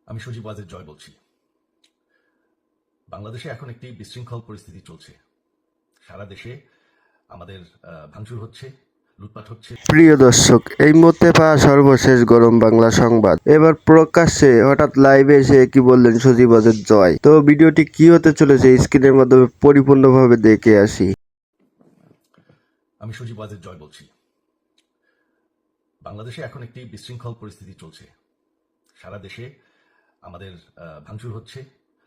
আমি সজীব ওয়াজেদ জয় বলছি। বাংলাদেশে এখন একটি বিশৃঙ্খল পরিস্থিতি চলছে। সারা দেশে আমাদের ভাঙচুর হচ্ছে, লুটপাট হচ্ছে। প্রিয় দর্শক, এই মুহূর্তে পাওয়া সর্বশেষ গরম বাংলা সংবাদ। এবার প্রকাশ্যে হঠাৎ লাইভে এসে কি বললেন সজীব ওয়াজেদ জয়। তো ভিডিওটি কি হতে চলেছে স্ক্রিনের মাধ্যমে পরিপূর্ণভাবে দেখে আসি। আমি সজীব ওয়াজেদ জয় বলছি। বাংলাদেশে এখন একটি বিশৃঙ্খল পরিস্থিতি চলছে। সারা দেশে আমাদের ভাঙচুর হচ্ছে,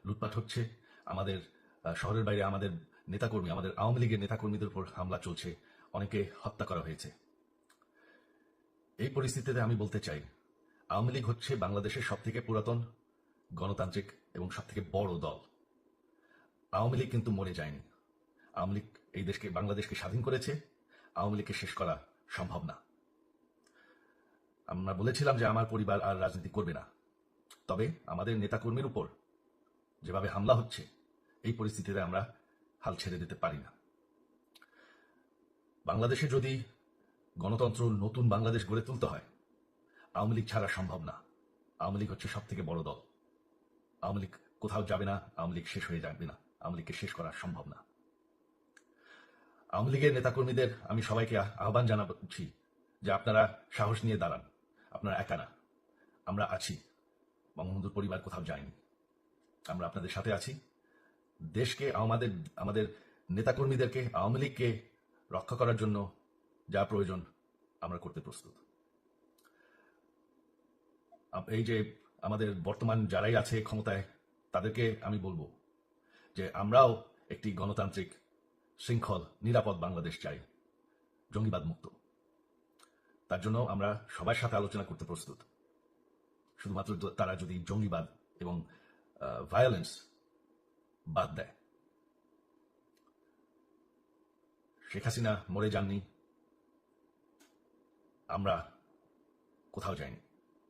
লুটপাট হচ্ছে। আমাদের শহরের বাইরে আমাদের নেতাকর্মী, আমাদের আওয়ামী লীগের নেতাকর্মীদের উপর হামলা চলছে, অনেকে হত্যা করা হয়েছে। এই পরিস্থিতিতে আমি বলতে চাই, আওয়ামী লীগ হচ্ছে বাংলাদেশের সবথেকে পুরাতন গণতান্ত্রিক এবং সবথেকে বড় দল। আওয়ামী লীগ কিন্তু মরে যায়নি। আওয়ামী লীগ এই দেশকে, বাংলাদেশকে স্বাধীন করেছে। আওয়ামী লীগকে শেষ করা সম্ভব না। আমরা বলেছিলাম যে আমার পরিবার আর রাজনীতি করবে না, তবে আমাদের নেতাকর্মীর উপর যেভাবে হামলা হচ্ছে, এই পরিস্থিতিতে আমরা হাল ছেড়ে দিতে পারি না। বাংলাদেশে যদি গণতন্ত্র, নতুন বাংলাদেশ গড়ে তুলতে হয়, আওয়ামী লীগ ছাড়া সম্ভব না। আওয়ামী লীগ হচ্ছে সব থেকে বড় দল। আওয়ামী লীগ কোথাও যাবে না, আওয়ামী লীগ শেষ হয়ে যাবে না। আওয়ামী লীগকে শেষ করা সম্ভব না। আওয়ামী লীগের নেতাকর্মীদের আমি সবাইকে আহ্বান জানাচ্ছি যে আপনারা সাহস নিয়ে দাঁড়ান। আপনারা একা না, আমরা আছি। বঙ্গবন্ধুর পরিবার কোথাও যায়নি, আমরা আপনাদের সাথে আছি। দেশকে, আমাদের নেতাকর্মীদেরকে, আওয়ামী লীগকে রক্ষা করার জন্য যা প্রয়োজন আমরা করতে প্রস্তুত। এই যে আমাদের বর্তমান যারাই আছে ক্ষমতায়, তাদেরকে আমি বলবো যে আমরাও একটি গণতান্ত্রিক, শৃঙ্খল, নিরাপদ বাংলাদেশ চাই, জঙ্গিবাদ মুক্ত। তার জন্য আমরা সবার সাথে আলোচনা করতে প্রস্তুত। শুধুমাত্র তারা যদি জঙ্গিবাদ এবং ভায়োলেন্স বাদ দেয়। শেখ হাসিনা মরে যাননি, আমরা কোথাও যাইনি।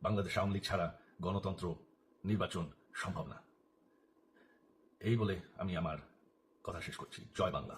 বাংলাদেশ আওয়ামী লীগ ছাড়া গণতন্ত্র, নির্বাচন সম্ভব না। এই বলে আমি আমার কথা শেষ করছি। জয় বাংলা।